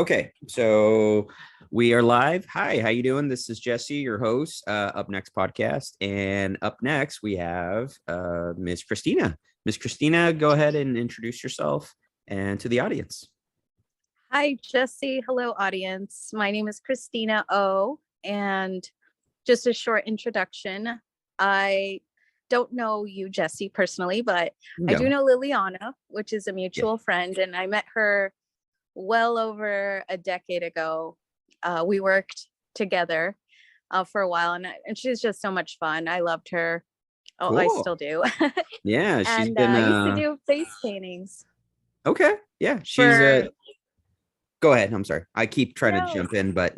Okay, so we are live. Hi, how you doing? This is Jesse, your host, Up Next podcast, and up next we have Miss Christina. Miss Christina, go ahead and introduce yourself and to the audience. Hi, Jesse. Hello, audience. My name is Cristina O. And just a short introduction. I don't know you, Jesse, personally, but I do know Liliana, which is a mutual friend. And I met her well over a decade ago. We worked together for a while, and she's just so much fun. I loved her. Oh, Cool. I still do. Yeah, she's and been I used to do face paintings. Okay, yeah, she's go ahead. I'm sorry. I keep trying to jump in, but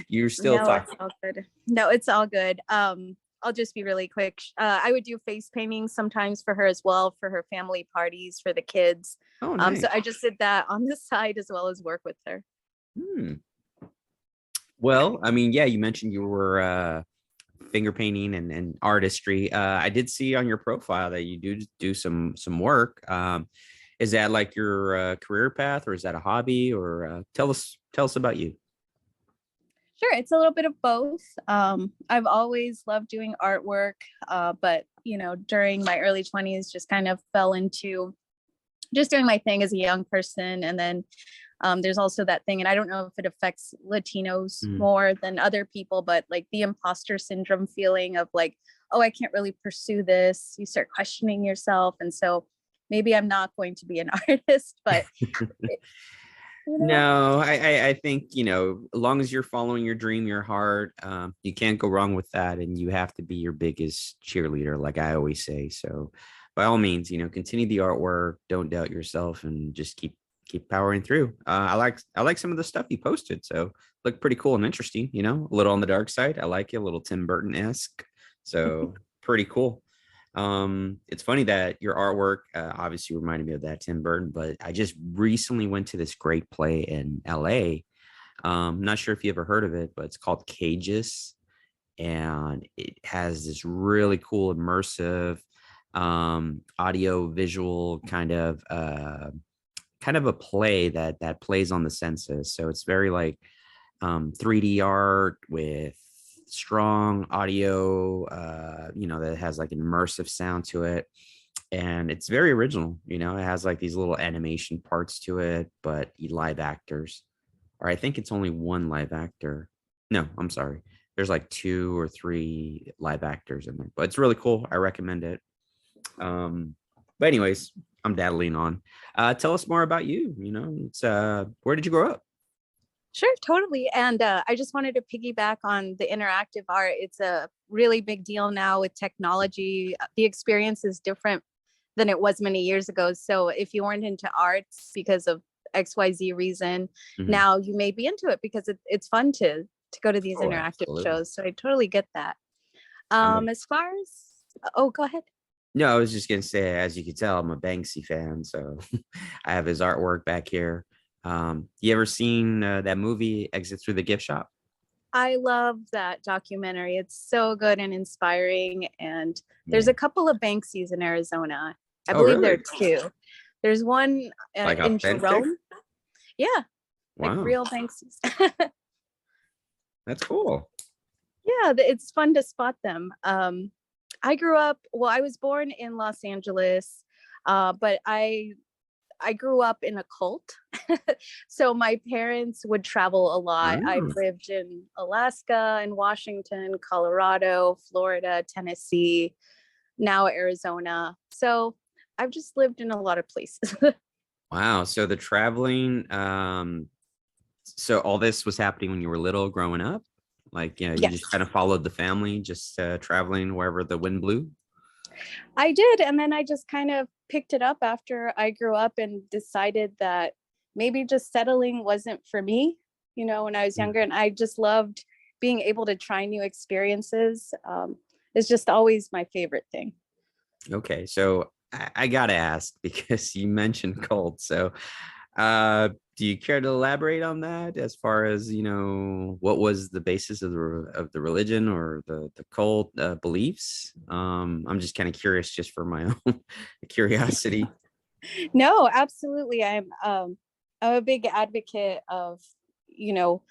you're still talking. It's all good. No, it's all good. I'll just be really quick. I would do face paintings sometimes for her as well, for her family parties, for the kids. Oh, nice. So I just did that on the side as well as work with her. Well, I mean, yeah, you mentioned you were finger painting and artistry. I did see on your profile that you do some work. Is that like your career path, or is that a hobby, or tell us about you? Sure, it's a little bit of both. I've always loved doing artwork, but during my early 20s, just kind of fell into just doing my thing as a young person. And then there's also that thing, and I don't know if it affects Latinos more than other people, but like the imposter syndrome feeling of like, oh, I can't really pursue this. You start questioning yourself. And so maybe I'm not going to be an artist, but no, I think, as long as you're following your dream, your heart, you can't go wrong with that. And you have to be your biggest cheerleader, like I always say. So by all means, continue the artwork, don't doubt yourself, and just keep powering through. I like some of the stuff you posted. So look pretty cool and interesting, a little on the dark side. I like it, a little Tim Burton-esque. So pretty cool. It's funny that your artwork obviously reminded me of that Tim Burton, but I just recently went to this great play in LA. Not sure if you ever heard of it, but it's called Cages, and it has this really cool immersive audio visual kind of a play that plays on the senses. So it's very like 3D art with strong audio, that has like an immersive sound to it, and it's very original. It has like these little animation parts to it, but live actors, or I think it's only one live actor. No, I'm sorry, there's like 2 or 3 live actors in there, but it's really cool. I recommend it. But anyways, I'm daddling on. Tell us more about you. It's where did you grow up? Sure, totally. And I just wanted to piggyback on the interactive art. It's a really big deal now with technology. The experience is different than it was many years ago. So if you weren't into arts because of XYZ reason, now you may be into it because it's fun to go to these interactive shows. So I totally get that. As far as, go ahead. No, I was just going to say, as you can tell, I'm a Banksy fan. So I have his artwork back here. You ever seen that movie Exit Through the Gift Shop? I love that documentary. It's so good and inspiring. And there's a couple of Banksies in Arizona. I believe there are 2. There's one like in Jerome. Yeah. Wow. Like real Banksies. That's cool. Yeah, it's fun to spot them. I was born in Los Angeles, but I grew up in a cult. So my parents would travel a lot. I've lived in Alaska and Washington, Colorado, Florida, Tennessee, now Arizona. So I've just lived in a lot of places. Wow. So the traveling, so all this was happening when you were little growing up? Like, you just kind of followed the family, just traveling wherever the wind blew? I did. And then I just kind of picked it up after I grew up and decided that maybe just settling wasn't for me, when I was younger. And I just loved being able to try new experiences. It's just always my favorite thing. Okay. So I got to ask, because you mentioned cult. So do you care to elaborate on that, as far as, what was the basis of the religion or the cult beliefs? I'm just kind of curious, just for my own curiosity. No, absolutely. I'm I'm a big advocate of, you know,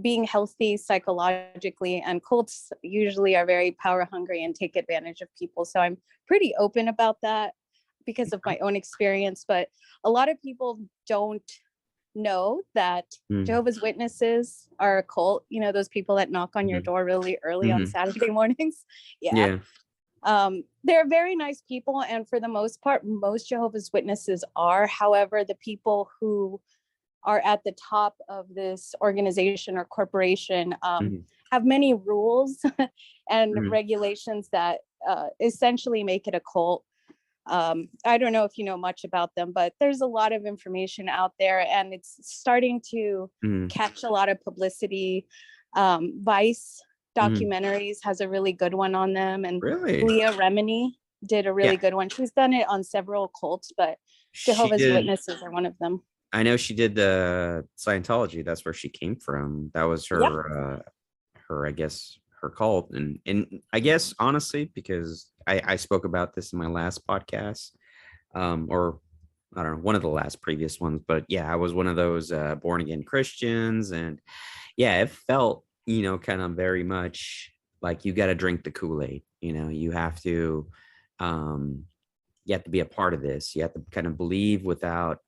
being healthy psychologically, and cults usually are very power hungry and take advantage of people. So I'm pretty open about that because of my own experience. But a lot of people don't know that Mm, Jehovah's Witnesses are a cult, you know, those people that knock on your mhm, door really early on mhm. Saturday mornings. Yeah. Yeah. They're very nice people. And for the most part, most Jehovah's Witnesses are. However, the people who are at the top of this organization or corporation Mhm, have many rules and mhm, regulations that essentially make it a cult. I don't know if you know much about them, but there's a lot of information out there, and it's starting to mhm, catch a lot of publicity. Vice mhm. documentaries has a really good one on them, and Really? Leah Remini did a Yeah. really good one. She's done it on several cults, but She Jehovah's did. Witnesses are one of them. I know she did the Scientology. That's where she came from. That was Yep. her, I guess, her cult. And I guess honestly, because I spoke about this in my last podcast, or I don't know, one of the last previous ones, but yeah, I was one of those born again Christians, and yeah, it felt, kind of very much like you got to drink the Kool-Aid. Um, you have to be a part of this. You have to kind of believe without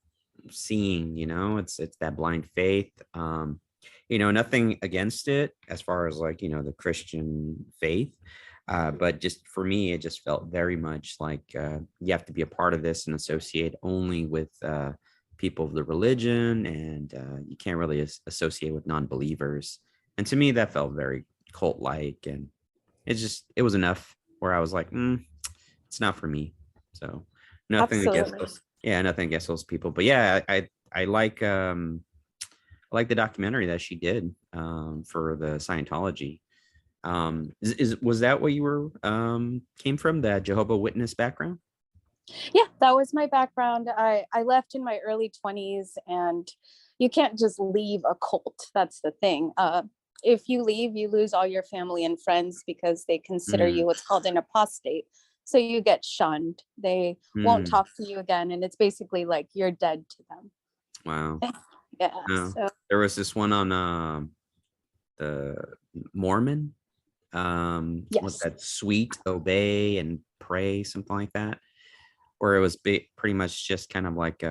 seeing. It's that blind faith. Nothing against it as far as like, the Christian faith. But just for me, it just felt very much like you have to be a part of this and associate only with people of the religion, and you can't really associate with non-believers. And to me, that felt very cult-like, and it was enough where I was like, it's not for me. So nothing against Absolutely. those. Yeah, nothing against those people. But yeah, I like the documentary that she did for the Scientology. Was that what you were came from, that Jehovah Witness background? Yeah, that was my background. I left in my early 20s, and you can't just leave a cult. That's the thing. If you leave, you lose all your family and friends because they consider Mm, you what's called an apostate. So you get shunned. They won't mm, talk to you again, and it's basically like you're dead to them. wow. Yeah. No. So There was this one on the Mormon, what yes. that sweet obey and pray, something like that, where it was pretty much just kind of like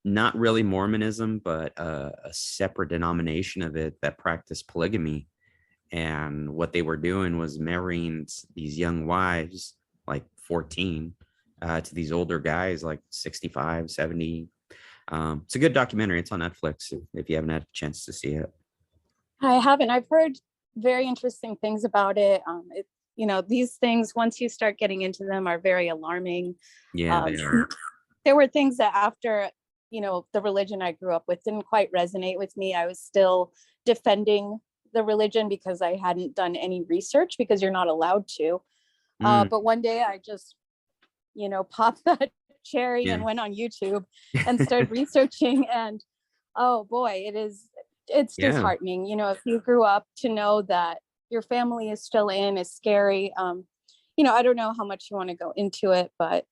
not really Mormonism, but a separate denomination of it that practiced polygamy. And what they were doing was marrying these young wives, like 14, to these older guys, like 65, 70. It's a good documentary. It's on Netflix if you haven't had a chance to see it. I haven't. I've heard very interesting things about it. These things, once you start getting into them, are very alarming. Yeah, Um, they are. there were things that after, the religion I grew up with didn't quite resonate with me. I was still defending the religion because I hadn't done any research, because you're not allowed to. Mm, But one day I just, popped that cherry yeah. and went on YouTube and started researching. And oh boy, it's Yeah. disheartening. If you grew up to know that your family is still in, is scary. I don't know how much you want to go into it, but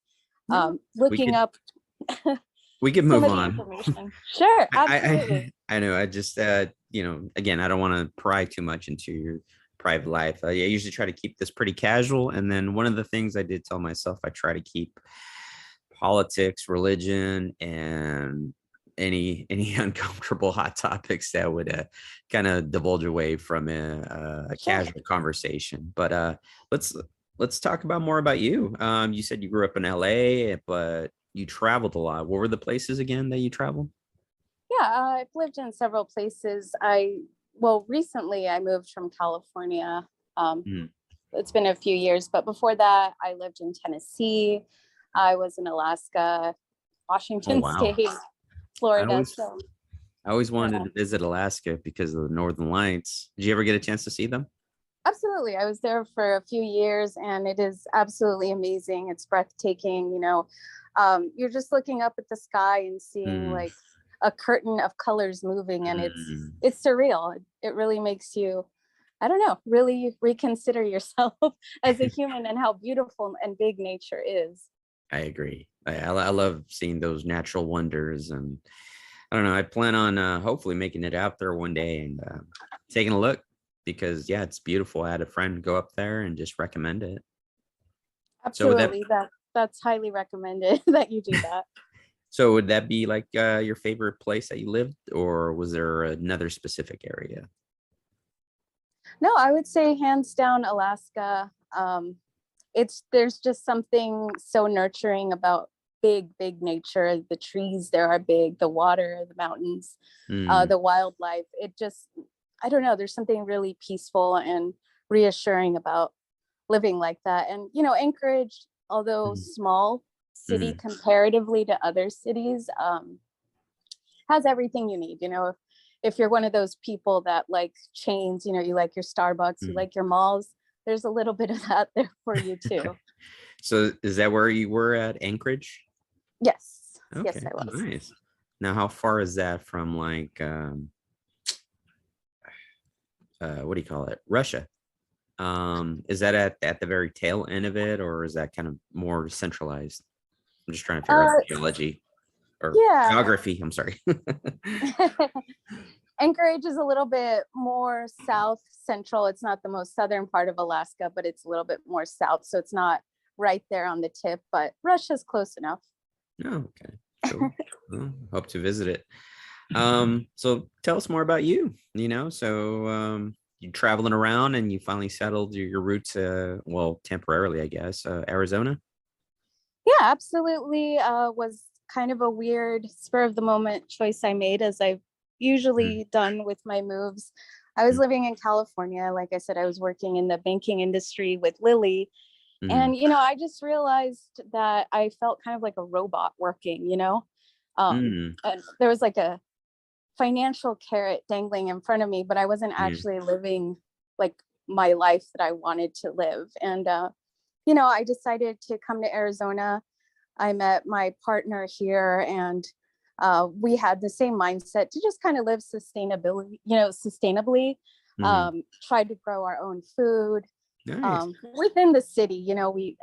No, we looking could up we could some move of the on. information. Sure, absolutely. I know. I just again, I don't want to pry too much into your private life. I usually try to keep this pretty casual. And then one of the things I did tell myself, I try to keep politics, religion, and any uncomfortable hot topics that would kind of divulge away from a Sure. casual conversation. But let's let's talk about more about you. You said you grew up in LA, but you traveled a lot. What were the places again that you traveled? Yeah, I've lived in several places. Recently I moved from California. Um, Mm. it's been a few years, but before that, I lived in Tennessee. I was in Alaska, Oh Washington wow. State, I Florida. always So I always wanted yeah, to visit Alaska because of the Northern Lights. Did you ever get a chance to see them? absolutely. I was there for a few years, and it is absolutely amazing. It's breathtaking. You're just looking up at the sky and seeing Mm, like a curtain of colors moving, and it's mm. it's surreal. It really makes you, I don't know, really reconsider yourself as a human and how beautiful and big nature is. I agree. I love seeing those natural wonders, and I don't know. I plan on hopefully making it out there one day and taking a look because yeah, it's beautiful. I had a friend go up there and just recommend it. So would that Absolutely. That's highly recommended that you do that. would that be like your favorite place that you lived, or was there another specific area? No, I would say hands down Alaska. There's just something so nurturing about big nature. The trees there are big, the water, the mountains, Mm, the wildlife. It just, I don't know, there's something really peaceful and reassuring about living like that. And Anchorage, although mm, small city mm, comparatively to other cities, has everything you need. If you're one of those people that like chains, you like your Starbucks, you mm. like your malls, there's a little bit of that there for you too. So is that where you were at Anchorage? Yes, yes, Okay, I was. nice. Now, how far is that from like what do you call it? Russia. Is that at the very tail end of it, or is that kind of more centralized? I'm just trying to figure out Uh, the geology or yeah. geography. I'm sorry. Anchorage is a little bit more south central. It's not the most southern part of Alaska, but it's a little bit more south. So it's not right there on the tip, but Russia's close enough. Oh, okay, cool. Well, hope to visit it. So tell us more about you. You traveling around and you finally settled your roots. Well, temporarily, I guess. Arizona. Yeah, absolutely. Was kind of a weird spur of the moment choice I made, as I've Mm, usually done with my moves. I was mm, living in California. Like I said, I was working in the banking industry with Lily. mm, And, I just realized that I felt kind of like a robot working. mm, And there was like a financial carrot dangling in front of me, but I wasn't yeah. actually living like my life that I wanted to live. And, I decided to come to Arizona. I met my partner here, and we had the same mindset to just kind of live sustainably, Mhm. tried to grow our own food Nice. within the city. We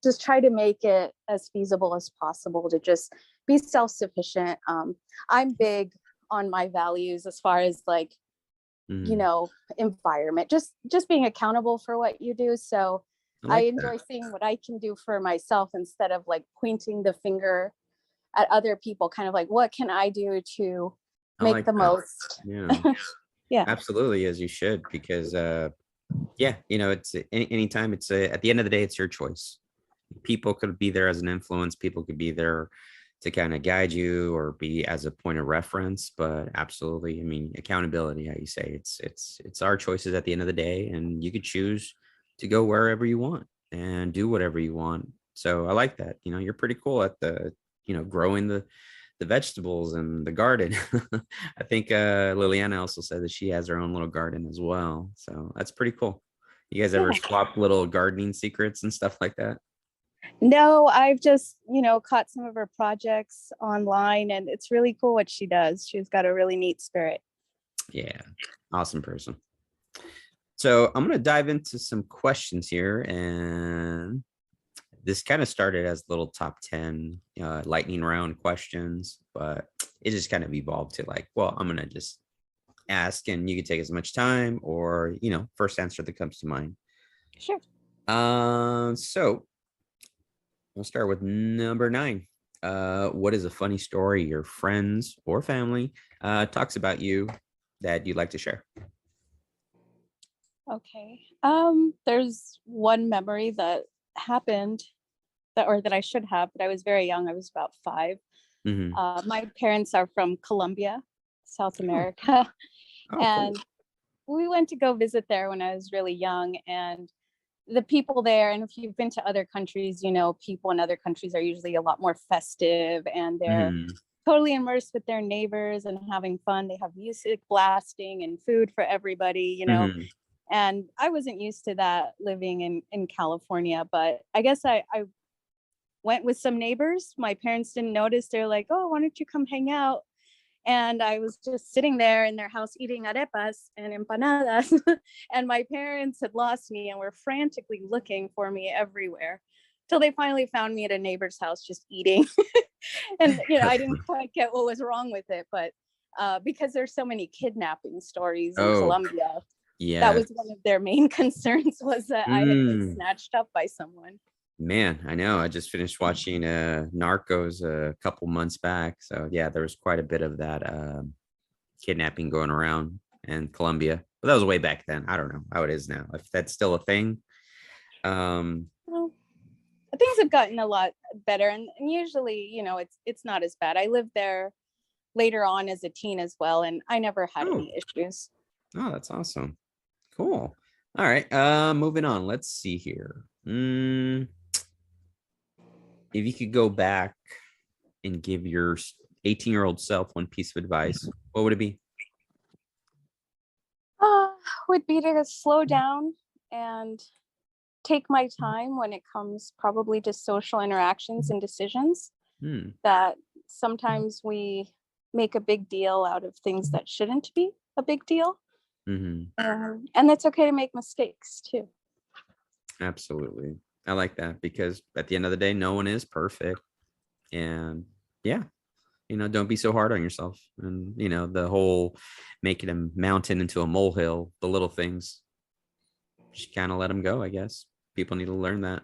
just try to make it as feasible as possible to just be self-sufficient. I'm big on my values as far as like, Mm, environment, just being accountable for what you do. So I I like that. enjoy seeing what I can do for myself instead of like pointing the finger at other people, kind of like, what can I do to I make like the that. most? Yeah, Yeah. absolutely, as you should, because yeah, it's anytime it's at the end of the day, it's your choice. People could be there as an influence, people could be there to kind of guide you or be as a point of reference, but absolutely, I mean, accountability, how you say, it's our choices at the end of the day, and you could choose to go wherever you want and do whatever you want. So I like that. You're pretty cool at the growing the vegetables and the garden. I think Liliana also said that she has her own little garden as well, so that's pretty cool. You guys ever Yeah. swap little gardening secrets and stuff like that? No, I've just, caught some of her projects online, and it's really cool what she does. She's got a really neat spirit. Yeah, awesome person. So I'm going to dive into some questions here. And this kind of started as little top 10 lightning round questions, but it just kind of evolved to like, well, I'm going to just ask and you can take as much time or, first answer that comes to mind. Sure. So we'll start with number 9. What is a funny story your friends or family talks about you that you'd like to share? Okay. There's one memory that happened that I should have, but I was very young. I was about 5. Hmm. My parents are from Colombia, South Oh, America, oh, cool. and we went to go visit there when I was really young. And the people there, and if you've been to other countries, people in other countries are usually a lot more festive, and they're Hmm. totally immersed with their neighbors and having fun. They have music blasting and food for everybody. Hmm. And I wasn't used to that living in California, but I guess I went with some neighbors. My parents didn't notice. They're like, oh, why don't you come hang out? And I was just sitting there in their house eating arepas and empanadas. And my parents had lost me and were frantically looking for me everywhere till they finally found me at a neighbor's house just eating. And I didn't quite get what was wrong with it, but because there's so many kidnapping stories in Oh, Colombia, that yes. was one of their main concerns, was that I had been Mm, snatched up by someone. man, I know. I just finished watching Narcos a couple months back. So yeah, there was quite a bit of that kidnapping going around in Colombia. But that was way back then. I don't know how it is now. If that's still a thing. Um, Well, things have gotten a lot better, and usually, it's not as bad. I lived there later on as a teen as well, and I never had oh, any issues. oh, that's awesome. Cool. All right. Moving on. Let's see here. If you could go back and give your 18-year-old self one piece of advice, what would it be? Uh, would be to slow down and take my time when it comes probably to social interactions and decisions, Hmm. that sometimes we make a big deal out of things that shouldn't be a big deal. Hmm. And it's okay to make mistakes too. Absolutely. I like that because at the end of the day, no one is perfect. And yeah, don't be so hard on yourself. And, the whole making a mountain into a molehill, the little things, just kind of let them go, I guess. People need to learn that.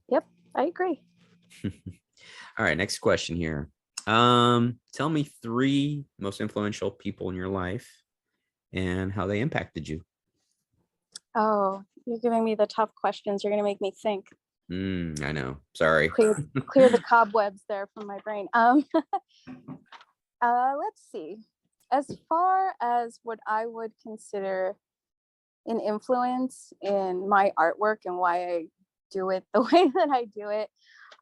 Yep, I agree. All right, next question here. Tell me three most influential people in your life and how they impacted you. Oh, you're giving me the tough questions. You're going to make me think. I know. Sorry. Clear the cobwebs there from my brain. Let's see. As far as what I would consider an influence in my artwork and why I do it the way that I do it,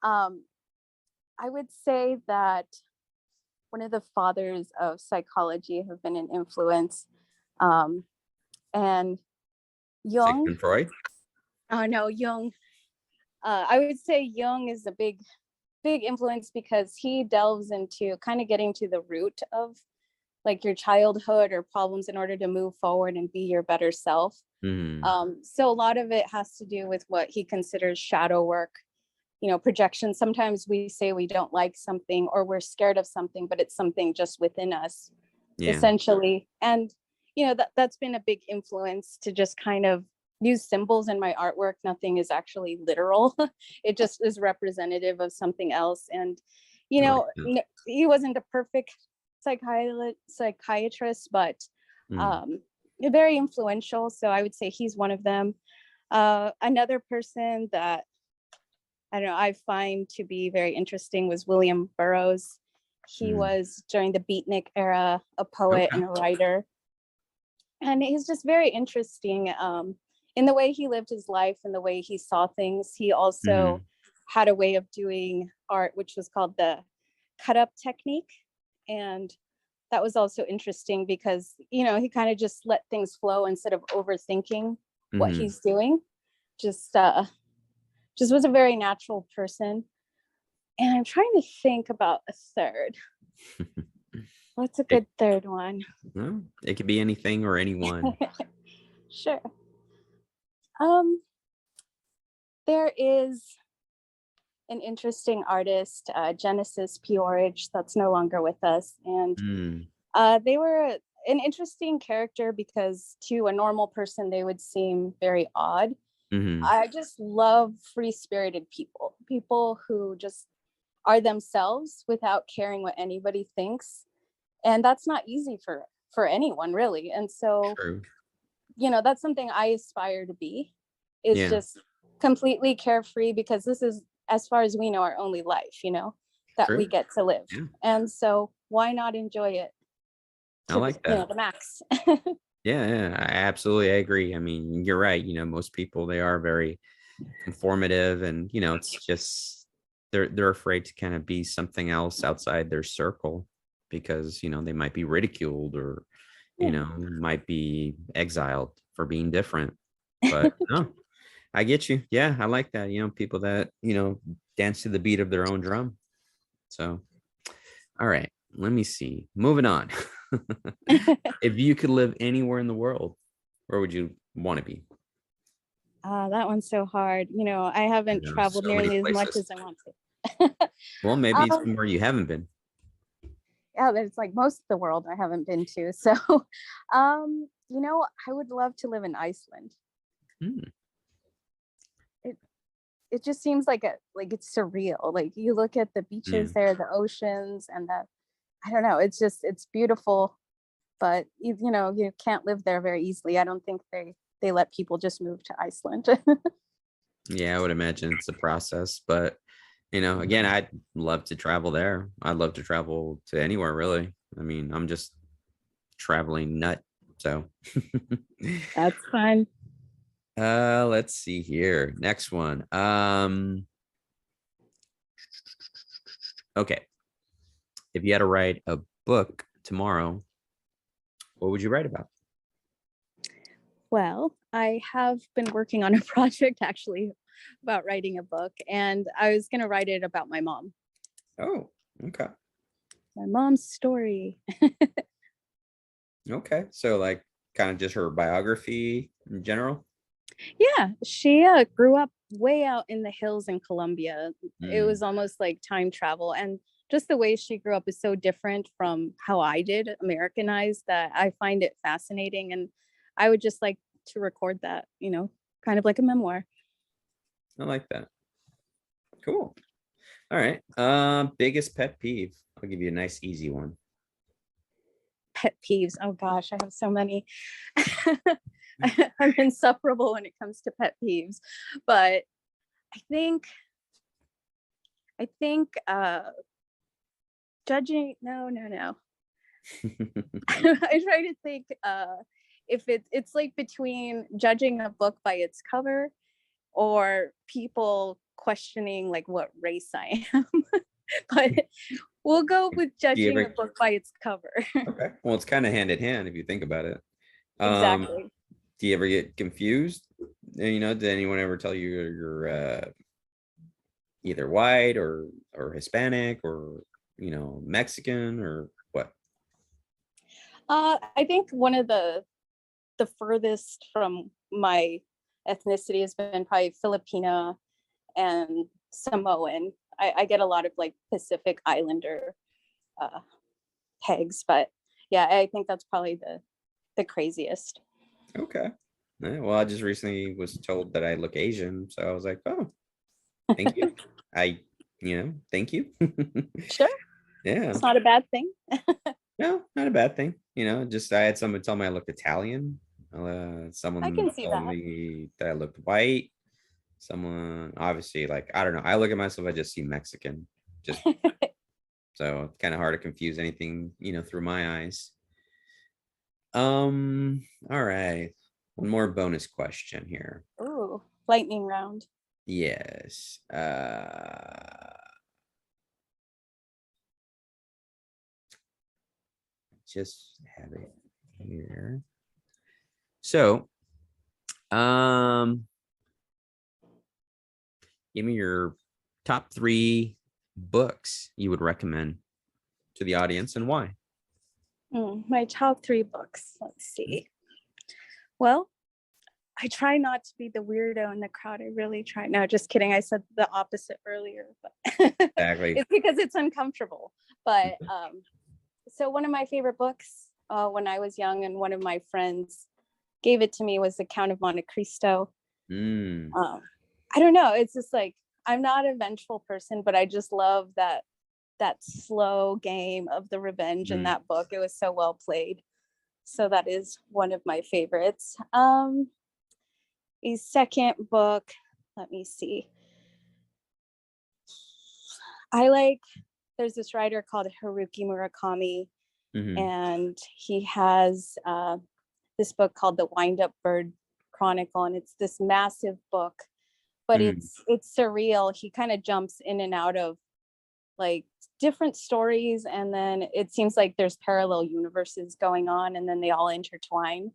um, I would say that one of the fathers of psychology have been an influence. Um, and Jung, Sigmund Freud. oh no, Jung. I would say Jung is a big influence because he delves into kind of getting to the root of like your childhood or problems in order to move forward and be your better self. Hmm. So a lot of it has to do with what he considers shadow work, projection. Sometimes we say we don't like something or we're scared of something, but it's something just within us, Yeah. essentially. And that's been a big influence to just kind of use symbols in my artwork. Nothing is actually literal. It just is representative of something else. And I like that. he wasn't a perfect psychiatrist, but Mm, um very influential, so I would say he's one of them. Another person that I don't know, I find to be very interesting was William Burroughs. He mm. was, during the beatnik era, a poet Okay. and a writer, and he's just very interesting in the way he lived his life and the way he saw things. He also Hmm. had a way of doing art which was called the cut up technique, and that was also interesting because he kind of just let things flow instead of overthinking what Hmm. he's doing. Just uh just was a very natural person. And I'm trying to think about a third. What's a It, good third one? well, it could be anything or anyone. Sure. um there is an interesting artist, Genesis Peorage, that's no longer with us, and Mm, they were an interesting character because to a normal person they would seem very odd. hmm. I just love free-spirited people who just are themselves without caring what anybody thinks, and that's not easy for anyone really. And so True. that's something I aspire to be, is Yeah. just completely carefree, because this is, as far as we know, our only life, that we True. get to live. Yeah. And so why not enjoy it I to like that. the max? Yeah, yeah, I agree. I mean, you're right. Most people they are very conformative, and it's just they're afraid to kind of be something else outside their circle because they might be ridiculed or Yeah. might be exiled for being different. But no, I get you. Yeah, I like that. People that dance to the beat of their own drum. So, all right, let me see. Moving on. If you could live anywhere in the world, where would you want to be? That one's so hard. I haven't You know, traveled so many nearly as much places. as I want to. Well, maybe Um, somewhere you haven't been. yeah, there's like most of the world I haven't been to. So, I would love to live in Iceland. Hmm. It it just seems like it's surreal. Like you look at the Yeah. beaches there, the oceans, and the I don't know. It's beautiful, but you can't live there very easily. I don't think they let people just move to Iceland. Yeah, I would imagine it's a process, but again, I'd love to travel there. I'd love to travel to anywhere, really. I mean, I'm just traveling nut. So, That's fun. let's see here. Next one. Okay. If you had to write a book tomorrow, what would you write about? Well, I have been working on a project actually about writing a book, and I was going to write it about Oh, okay. my mom's story. Okay. So like kind of just her biography in general. Yeah, she grew up way out in the hills in Colombia. It Mm, was almost like time travel. And just the way she grew up is so different from how I did, Americanized, that I find it fascinating. And I would just like to record that, kind of like a memoir. I like that. Cool. All right. Biggest pet peeve. I'll give you a nice easy one. Pet peeves. Oh gosh, I have so many. I'm insufferable when it comes to pet peeves. But I think judging, no. I try to think if it's like between judging a book by its cover or people questioning like what race I am. But we'll go with Do you judging a ever? book by its cover. Okay. Well, it's kind of hand in hand if you think about it. Um, Exactly. do you ever get confused? Did anyone ever tell you you're either white or Hispanic or Mexican or what? I think one of the furthest from my ethnicity has been probably Filipina and Samoan. I get a lot of like Pacific Islander uh, pegs, but yeah, I think that's probably the craziest. Okay. Yeah, well, I just recently was told that I look Asian, so I was like, oh, thank you. I, thank you. Sure, Yeah. it's not a bad thing. No, not a bad thing. Just I had someone tell me I looked Italian. I Someone can see told that. me that I looked white. Someone obviously like I don't know. I look at myself, I just see Mexican. Just so it's kind of hard to confuse anything, through my eyes. All right. One more bonus question here. Ooh, lightning round. Yes. Just have it here. So, um, give me your top 3 books you would recommend to the audience and why. My top 3 books. Let's see. Well, I try not to be the weirdo in the crowd. I really try. No, just kidding. I said the opposite earlier, but Exactly. it's because it's uncomfortable. But so one of my favorite books when I was young and one of my friends gave it to me was The Count of Monte Cristo. Mm, I don't know. It's just like I'm not a vengeful person, but I just love that slow game of the revenge in mm. that book. It was so well played. So that is one of my favorites. A second book, let me see. I like there's this writer called Haruki Murakami, Mhm. and he has this book called The Wind Up Bird Chronicle, and it's this massive book, but Mm. it's surreal. He kind of jumps in and out of like different stories, and then it seems like there's parallel universes going on, and then they all intertwine.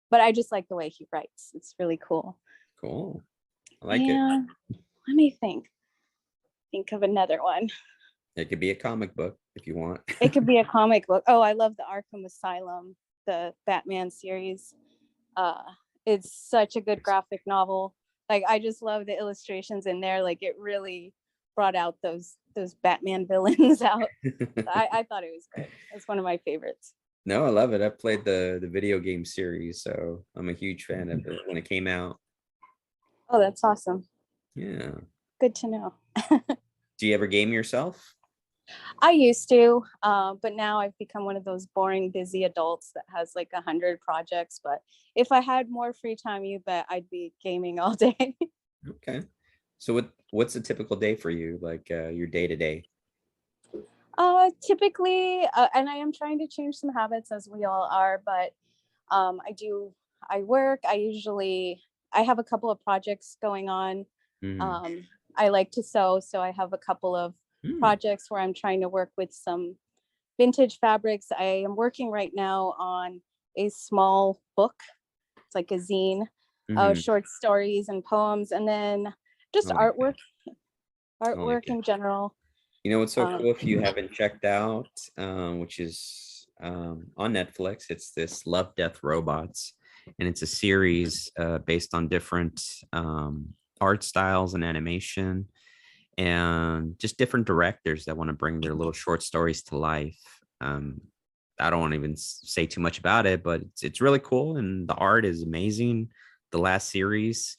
But I just like the way he writes. It's really cool. Cool. I like it. And let me think of another one. It could be a comic book if you want. It could be a comic book. Oh, I love the Arkham Asylum, the Batman series. Uh, it's such a good graphic novel. Like I just love the illustrations in there. Like it really brought out those Batman villains out. I thought it was great. It's one of my favorites. No, I love it. I played the video game series, so I'm a huge fan of it when it came out. Oh, that's awesome. Yeah. Good to know. Do you ever game yourself? I used to, but now I've become one of those boring, busy adults that has like 100 projects. But if I had more free time, you bet I'd be gaming all day. Okay. So what's a typical day for you? Like your day to day? Typically, and I am trying to change some habits as we all are, but I work. I have a couple of projects going on. Mm. Um, I like to sew, so I have a couple of Mm. projects where I'm trying to work with some vintage fabrics. I am working right now on a small book. It's like a zine of Mhm. short stories and poems, and then I just like it. I like artwork it. in general. You know what's so Um, cool if you haven't checked out, which is on Netflix, it's this Love, Death, Robots. And it's a series based on different art styles and animation and just different directors that want to bring their little short stories to life. I don't want to even say too much about it, but it's really cool. And the art is amazing. The last series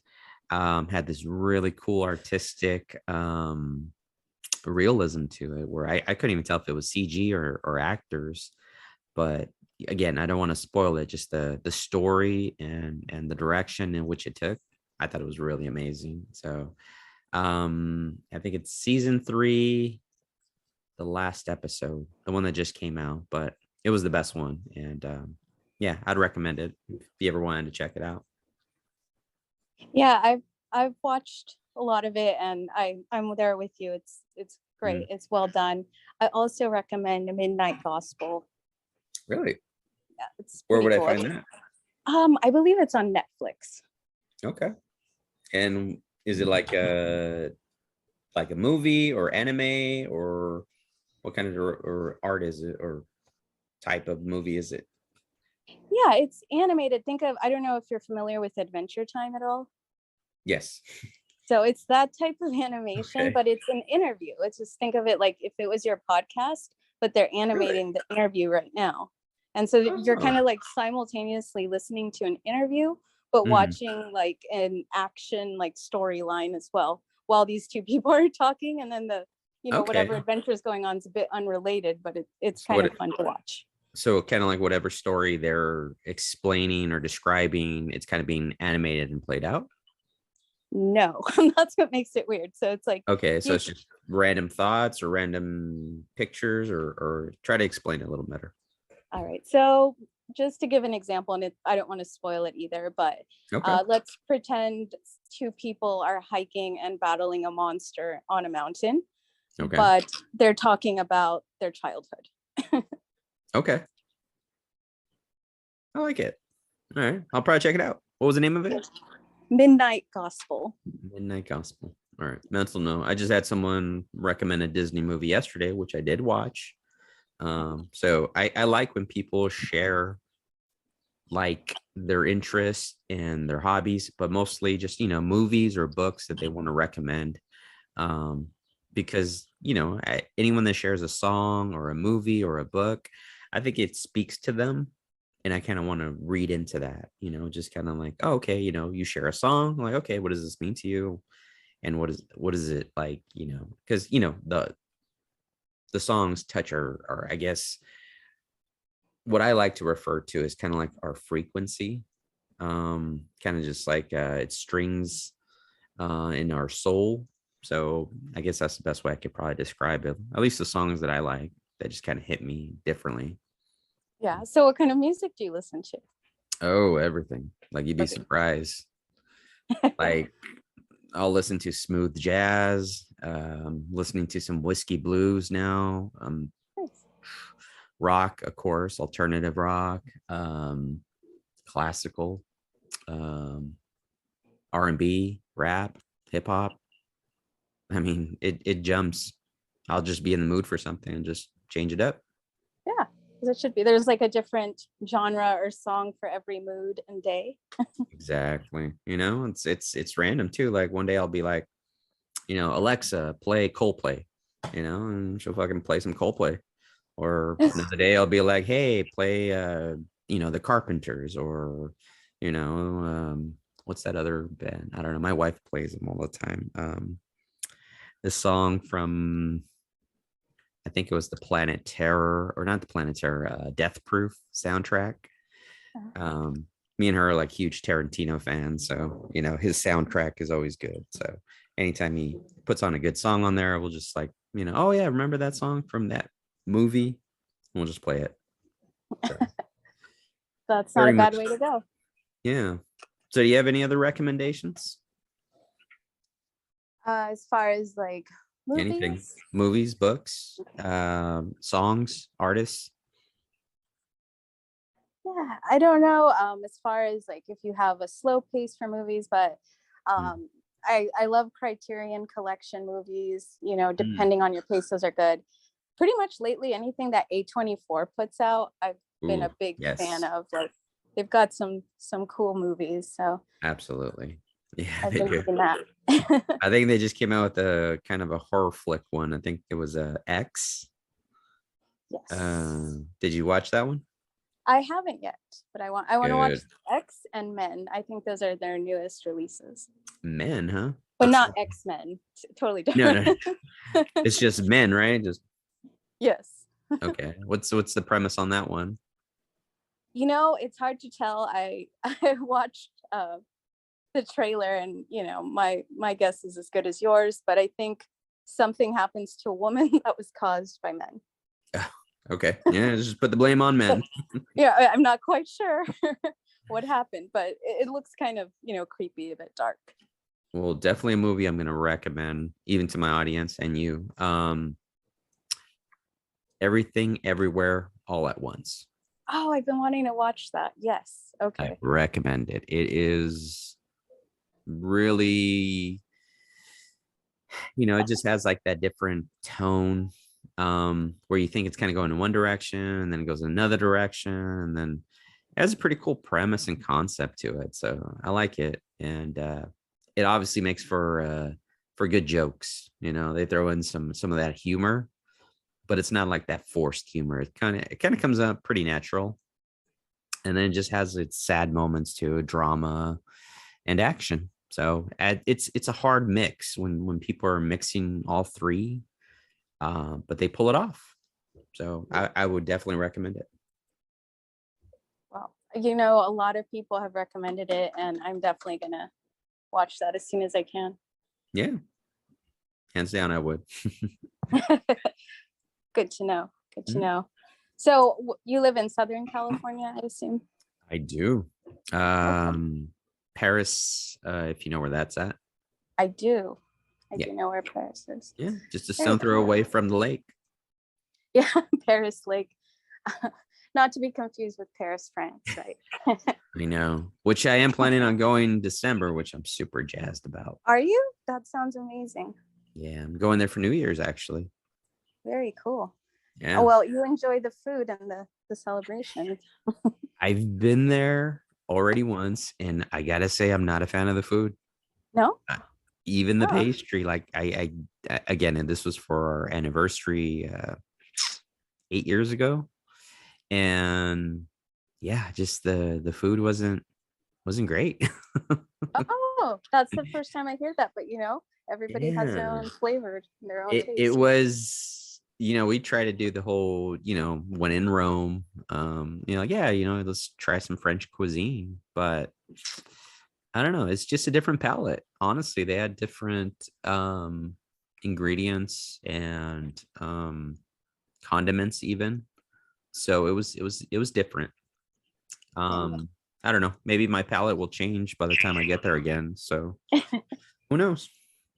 had this really cool artistic realism to it where I couldn't even tell if it was CG or actors. But again, I don't want to spoil it. Just the story and the direction in which it took, I thought it was really amazing. So I think it's season 3, the last episode, the one that just came out, but it was the best one. And yeah, I'd recommend it if you ever wanted to check it out. yeah, I've watched a lot of it, and I'm there with you. It's Mm, great. It's well done. I also recommend Midnight Gospel. really? Yeah, it's Where pretty would I cool. find that? I believe it's on Netflix. Okay. And is it like a movie or anime, or what kind of or art is it, or type of movie is it? Yeah, it's animated. I don't know if you're familiar with Adventure Time at all. Yes. So it's that type of animation, Okay. but it's an interview. It's just think of it like if it was your podcast, but they're Really? animating the interview right now. And so you're Oh. kind of like simultaneously listening to an interview, but Mhm. watching like an action like storyline as well while these two people are talking. And then whatever Okay. adventure is going on is a bit unrelated, but it's So kind what? of fun to watch. So kind of like whatever story they're explaining or describing, it's kind of being animated and played out. No, that's what makes it weird. So it's like, Okay, so you it's just random thoughts or random pictures, or try to explain it a little better. all right. So just to give an example, and I don't want to spoil it either, but Okay. let's pretend two people are hiking and battling a monster on a mountain, Okay. but they're talking about their childhood. Okay. I like it. All right. I'll probably check it out. What was the name of it? Midnight Gospel. Midnight Gospel. All right. Mental note. I just had someone recommend a Disney movie yesterday, which I did watch. So I like when people share like their interests and their hobbies, but mostly just, movies or books that they want to recommend. Um, because, anyone that shares a song or a movie or a book, I think it speaks to them. And I kind of want to read into that, just kind of like, oh, okay, you share a song, like, okay, what does this mean to you? And what is it like, because, the songs touch our, I guess, what I like to refer to is kind of like our frequency, kind of just like it strings in our soul. So I guess that's the best way I could probably describe it. At least the songs that I like that just kind of hit me differently. Yeah. So what kind of music do you listen to? Oh, everything. Like you'd be Okay. surprised. Like I'll listen to smooth jazz, listening to some whiskey blues now, Nice. rock, of course, alternative rock, classical, R&B, rap, hip hop. I mean, it jumps. I'll just be in the mood for something and just change it up. Yeah. It should be. There's like a different genre or song for every mood and day. Exactly. It's random too. Like one day I'll be like, Alexa, play Coldplay, and she'll fucking play some Coldplay. Or another day I'll be like, hey, play the Carpenters, or what's that other band? I don't know. My wife plays them all the time. This song from, I think it was the Planet Terror, or not the Planet Terror, Death Proof soundtrack. Um, Me and her are like huge Tarantino fans, so his soundtrack is always good. So anytime he puts on a good song on there, we'll just like, oh yeah, remember that song from that movie? We'll just play it. So That's not very a bad much, way to go. yeah. So do you have any other recommendations? As far as like Anything? movies, Movies, books, songs, artists? yeah, I don't know. As far as like if you have a slow pace for movies, but Mm. I love Criterion Collection movies. Mm. Depending on your pace, those are good. Pretty much lately, anything that A24 puts out, I've been a Ooh, big fan yes, of. Like they've got some cool movies, so absolutely. Yeah, I've they been do. digging that. I think they just came out with a kind of a horror flick one. I think it was a X. Yes. Did you watch that one? I haven't yet, but I want to watch Good. X and Men. I think those are their newest releases, Men, huh? but What's not the... X-Men. Totally No, different. no. It's just men, right? Just Yes. okay. What's the premise on that one? It's hard to tell. I I watched the trailer, and my guess is as good as yours, but I think something happens to a woman that was caused by men. Okay. Yeah, just put the blame on men. Yeah, I'm not quite sure what happened, but it looks kind of, creepy, a bit dark. Well, definitely a movie I'm going to recommend even to my audience and you. Everything Everywhere All at Once. Oh, I've been wanting to watch that. Yes. I Okay. recommend it. It is really, it just has like that different tone, where you think it's kind of going in one direction and then it goes in another direction, and then it has a pretty cool premise and concept to it. So I like it. And it obviously makes for good jokes. They throw in some of that humor, but it's not like that forced humor. It kind of comes out pretty natural. And then it just has its sad moments too, drama and action. So it's a hard mix when people are mixing all three, but they pull it off. So I would definitely recommend it. Well, a lot of people have recommended it, and I'm definitely gonna watch that as soon as I can. Yeah, hands down, I would. Good to know. Good to Mhm. know. So you live in Southern California, I assume? I do. Okay. Paris, if you know where that's at. I do. I Yeah, do know where Paris is. yeah, just a Very stone throw cool. away from the lake. Yeah, Paris Lake. Not to be confused with Paris, France, right? I know, which I am planning on going December, which I'm super jazzed about. Are you? That sounds amazing. Yeah, I'm going there for New Year's actually. Very cool. Oh, Yeah, well, you enjoy the food and the celebration. I've been there already once, and I gotta say, I'm not a fan of the food. No? Uh, Even the Oh, pastry, like again, and this was for our anniversary 8 years ago, and yeah, just the food wasn't great. oh, that's the first time I hear that. But everybody has their Yeah, own flavor, their own it taste. was. We try to do the whole, when in Rome, yeah, let's try some French cuisine, but I don't know. It's just a different palette. Honestly, they had different ingredients and condiments even. So it was different. And Um, I don't know. Maybe my palate will change by the time I get there again. So who knows?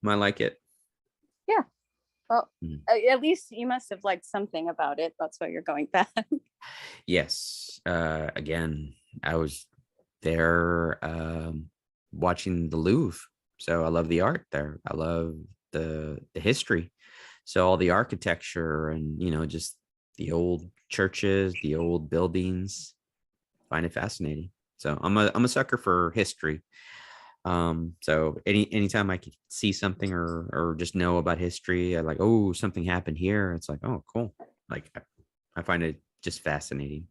Might like it. yeah, well, Mm. at least you must have liked something about it. That's why you're going back. Yes. Again, I was there watching the Louvre. So I love the art there. I love the history. So all the architecture and just the old churches, the old buildings, find it fascinating. So I'm a sucker for history. So anytime I could see something or just know about history, I like, oh, something happened here. It's like, oh, cool. Like I find it just fascinating.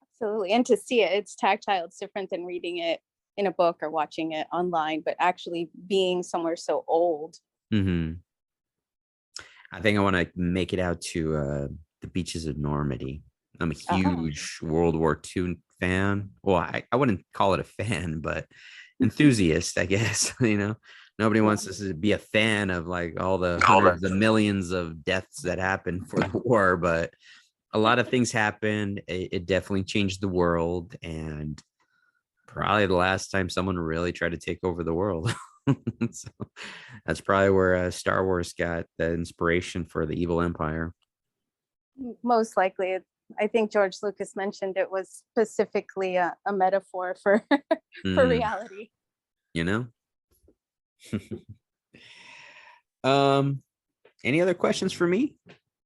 Absolutely. And to see it, it's tactile. It's different than reading it in a book or watching it online, but actually being somewhere so old. Hmm. I think I want to make it out to the beaches of Normandy. I'm a Oh. huge World War II fan. Well, I wouldn't call it a fan, but enthusiast, I guess. Nobody Yeah. wants us to be a fan of like all the All hundreds that. of millions of deaths that happened for the war, but a lot of things happened. It definitely changed the world, and probably the last time someone really tried to take over the world. So that's probably where Star Wars got the inspiration for the evil empire. Most likely. I think George Lucas mentioned it was specifically a metaphor for for Mm, reality. you know. um, any other questions for me?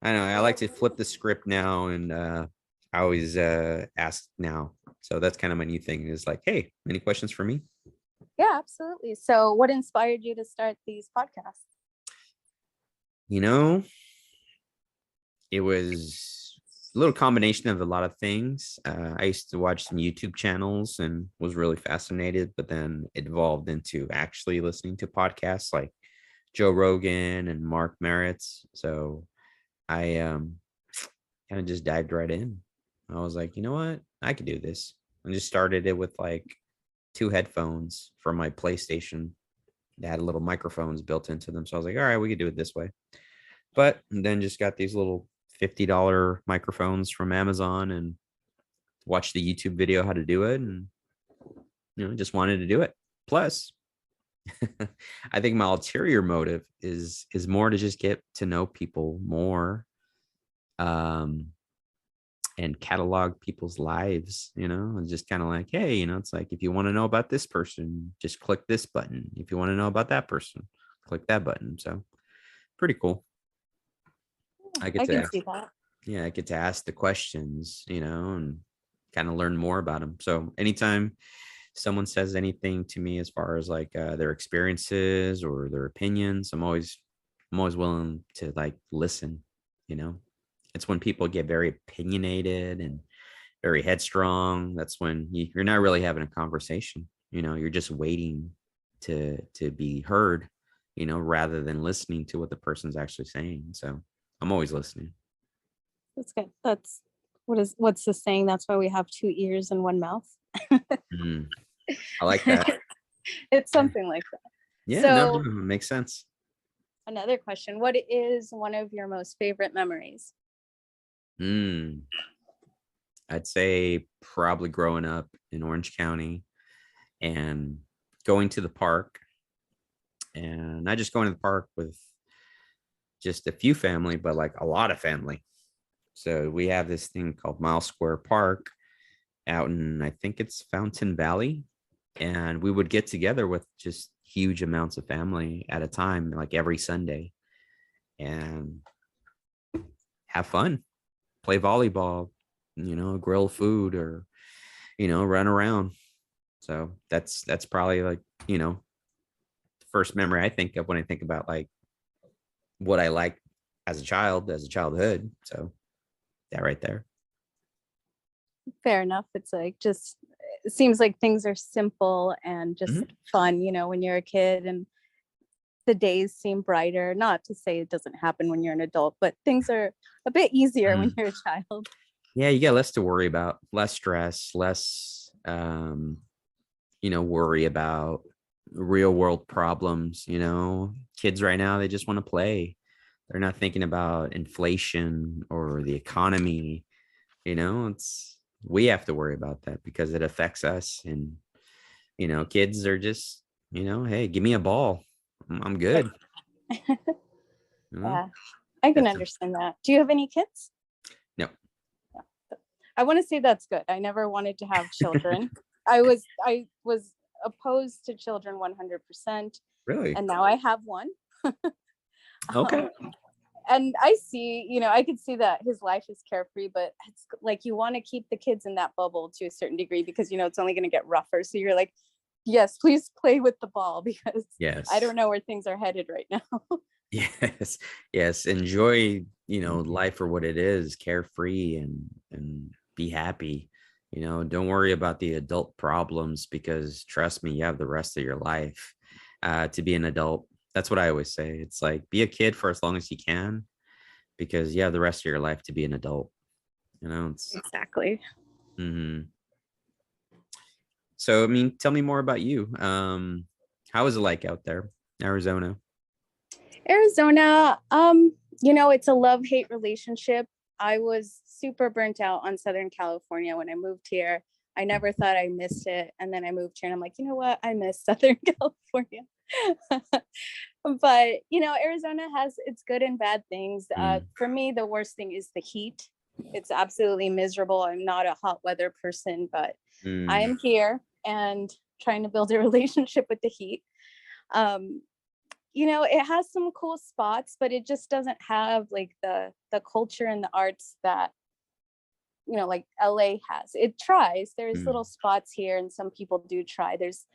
I know I like to flip the script now, and I always ask now. So that's kind of my new thing. Is like, hey, any questions for me? Yeah, absolutely. So what inspired you to start these podcasts? You know, it was a little combination of a lot of things. I used to watch some YouTube channels and was really fascinated, but then it evolved into actually listening to podcasts like Joe Rogan and Mark Maritz. So I kind of just dived right in. I was like, you know what? I could do this. I just started it with like two headphones from my PlayStation that had little microphones built into them. So I was like, all right, we could do it this way. But then just got these little $50 microphones from Amazon and watched the YouTube video how to do it, and just wanted to do it. Plus, I think my ulterior motive is more to just get to know people more, um and catalog people's lives, and just kind of like, hey, it's like if you want to know about this person, just click this button. If you want to know about that person, click that button. So pretty cool. I get I to can ask, see that. yeah, I get to ask the questions, and kind of learn more about them. So anytime someone says anything to me as far as like their experiences or their opinions, I'm always willing to like listen. You know, it's when people get very opinionated and very headstrong. That's when you're not really having a conversation. You're just waiting to be heard. Rather than listening to what the person's actually saying. So I'm always listening. That's good. That's what's the saying? That's why we have two ears and one mouth. Mm, I like that. It's Yeah. something like that. Yeah, no, So no, it makes sense. another question. What is one of your most favorite memories? Mm, I'd say probably growing up in Orange County and going to the park, and not just going to the park with just a few family, but like a lot of family. So we have this thing called Mile Square Park out in, I think it's Fountain Valley. And we would get together with just huge amounts of family at a time, like every Sunday, and have fun, play volleyball, grill food, or, run around. So that's probably like, the first memory I think of when I think about like what I like as a child, as a childhood. So that right there. Fair enough. It's like just it seems like things are simple and just Mhm. fun, when you're a kid and the days seem brighter. Not to say it doesn't happen when you're an adult, but things are a bit easier when Mm. you're a child. Yeah, you got less to worry about, less stress, less worry about real world problems. Kids right now, they just want to play. They're not thinking about inflation or the economy. It's we have to worry about that because it affects us. And kids are just, hey, give me a ball, I'm good. you know Yeah, I can that's a, understand that. Do you have any kids? no. I want to say that's good. I never wanted to have children. I was opposed to children 100%, Really? and now I have one. Okay. Um, and I see, I could see that his life is carefree, but it's like you want to keep the kids in that bubble to a certain degree because it's only going to get rougher. So you're like, yes, please play with the ball because I Yes. don't know where things are headed right now. Yes. Yes. Enjoy, life for what it is, carefree and be happy. Don't worry about the adult problems because trust me, you have the rest of your life to be an adult. That's what I always say. It's like be a kid for as long as you can because you have the rest of your life to be an adult. It's Exactly. mhm. So I mean, tell me more about you. How is it like out there, Arizona? Arizona, it's a love-hate relationship. I was super burnt out on Southern California when I moved here. I never thought I missed it. And then I moved here and I'm like, you know what? I miss Southern California. But, Arizona has its good and bad things. Mm, For me, the worst thing is the heat. It's absolutely miserable. I'm not a hot weather person, but I mm, am here and trying to build a relationship with the heat. Um, it has some cool spots, but it just doesn't have like the culture and the arts that like LA has. It tries. There's mm, little spots here, and some people do try. There's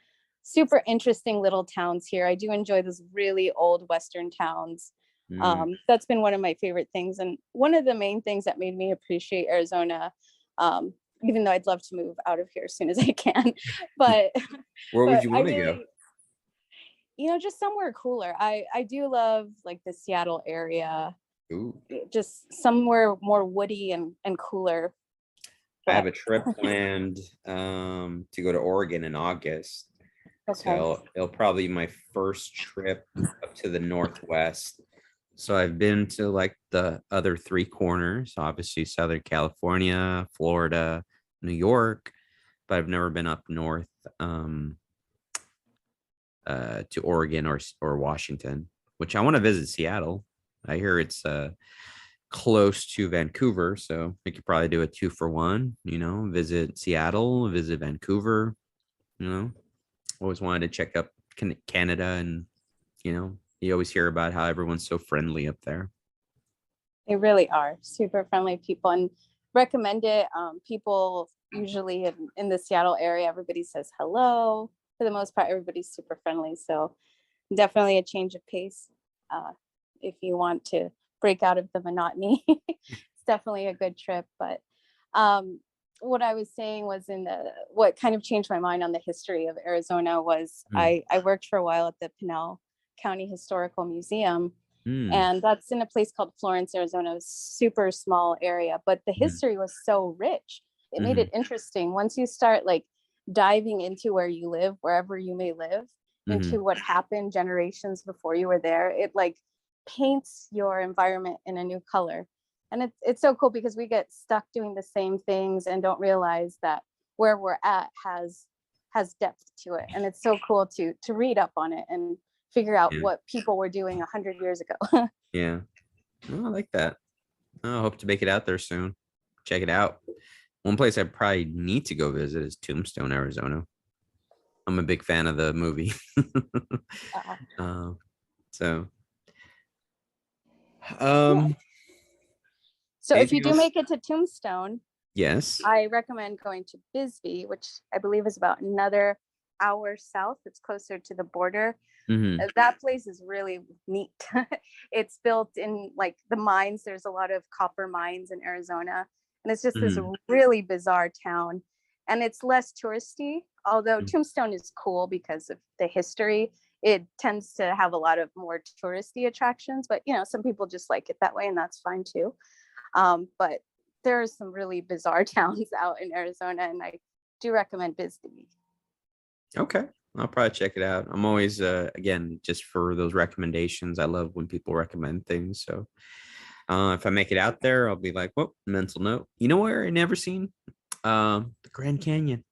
super interesting little towns here. I do enjoy those really old Western towns. mm. That's been one of my favorite things, and one of the main things that made me appreciate Arizona. Even though I'd love to move out of here as soon as I can, but Where would but you I want to go? really just somewhere cooler. I do love like the Seattle area, Ooh, just somewhere more woody and cooler. I have But a trip planned to go to Oregon in August. okay. So it'll probably be my first trip up to the Northwest. So I've been to like the other three corners, obviously Southern California, Florida, New York, but I've never been up north um, to Oregon or Washington, which I want to visit Seattle. I hear it's close to Vancouver, so we could probably do a 2 for 1. Visit Seattle, visit Vancouver. You know, always wanted to check up Canada, and you always hear about how everyone's so friendly up there. They really are super friendly people and recommend it. People usually in the Seattle area, everybody says hello. For the most part, everybody's super friendly. So definitely a change of pace if you want to break out of the monotony. It's definitely a good trip. But what I was saying was what kind of changed my mind on the history of Arizona was Mm, I worked for a while at the Pinal County Historical Museum, mm, and that's in a place called Florence, Arizona. A super small area, but the mm, history was so rich. It made mhm, it interesting. Once you start like diving into where you live, wherever you may live, mhm. into what happened generations before you were there, it like paints your environment in a new color. And it's so cool because we get stuck doing the same things and don't realize that where we're at has depth to it. And it's so cool to read up on it and figure out Yeah, what people were doing 100 years ago. yeah. Oh, I like that. Oh, I hope to make it out there soon. Check it out. One place I probably need to go visit is Tombstone, Arizona. I'm a big fan of the movie. uh, uh, so, yeah. um, So if you anything do else? make it to Tombstone, Yes. I recommend going to Bisbee, which I believe is about another hour south. It's closer to the border. Hmm. That place is really neat. It's built in like the mines. There's a lot of copper mines in Arizona, and it's just this Hmm. really bizarre town. And it's less touristy, although Tombstone is cool because of the history. It tends to have a lot of more touristy attractions, but some people just like it that way, and that's fine too. But there are some really bizarre towns out in Arizona, and I do recommend Bisbee. Okay. I'll probably check it out. I'm always, again, just for those recommendations. I love when people recommend things. So if I make it out there, I'll be like, whoa, mental note. You know where I never seen? The Grand Canyon.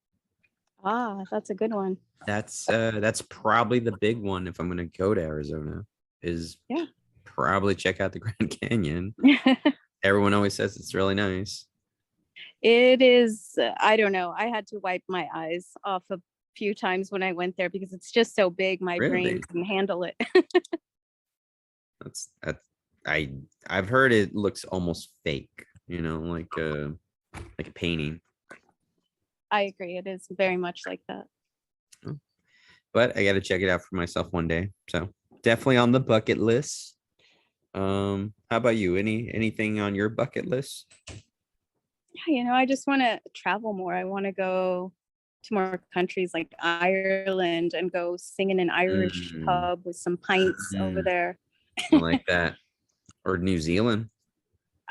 Ah, that's a good one. That's probably the big one if I'm gonna go to Arizona, is Yeah. probably check out the Grand Canyon. Everyone always says it's really nice. It is, I don't know. I had to wipe my eyes off a few times when I went there because it's just so big. My brain Really? couldn't handle it. That's I I've heard it looks almost fake, like a painting. I agree. It is very much like that. but I got to check it out for myself one day. So definitely on the bucket list. How about you? Anything on your bucket list? Yeah, I just want to travel more. I want to go to more countries like Ireland and go sing in an Irish Mm, pub with some pints over mm, there. I like that. Or New Zealand.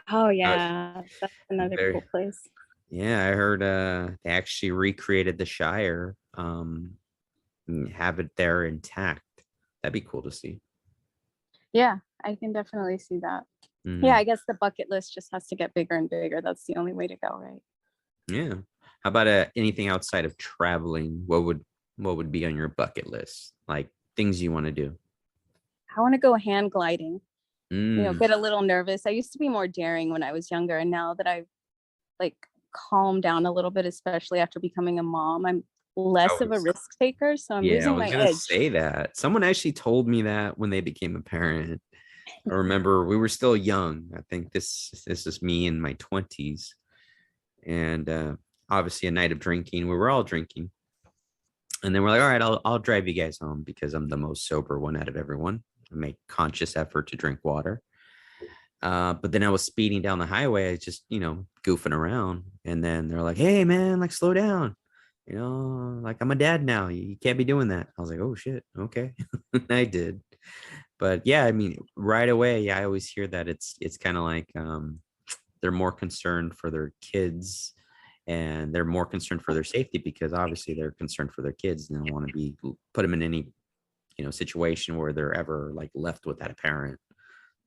Oh I was yeah, that's another very, cool place. yeah, I heard they actually recreated the Shire, and have it there intact. That'd be cool to see. Yeah, I can definitely see that. Yeah, Mhm. I guess the bucket list just has to get bigger and bigger. That's the only way to go, right? Yeah. How about anything outside of traveling? What would be on your bucket list? Like things you want to do? I want to go hand gliding. Mm. Get a little nervous. I used to be more daring when I was younger, and now that I've like calmed down a little bit, especially after becoming a mom, I'm I less of a was, risk taker, so I'm yeah, I losing was my gonna edge. say that. Someone actually told me that when they became a parent. I remember we were still young. I think this is me in my 20s, and obviously a night of drinking. We were all drinking, and then we're like, all right, I'll drive you guys home because I'm the most sober one out of everyone. I make conscious effort to drink water. But then I was speeding down the highway, just goofing around, and then they're like, "Hey, man, like slow down, like I'm a dad now. You can't be doing that." I was like, "Oh shit, okay." I did, but yeah, I mean, right away, yeah, I always hear that it's kind of like they're more concerned for their kids, and they're more concerned for their safety because obviously they're concerned for their kids and they don't want to be put them in any situation where they're ever like left without a parent.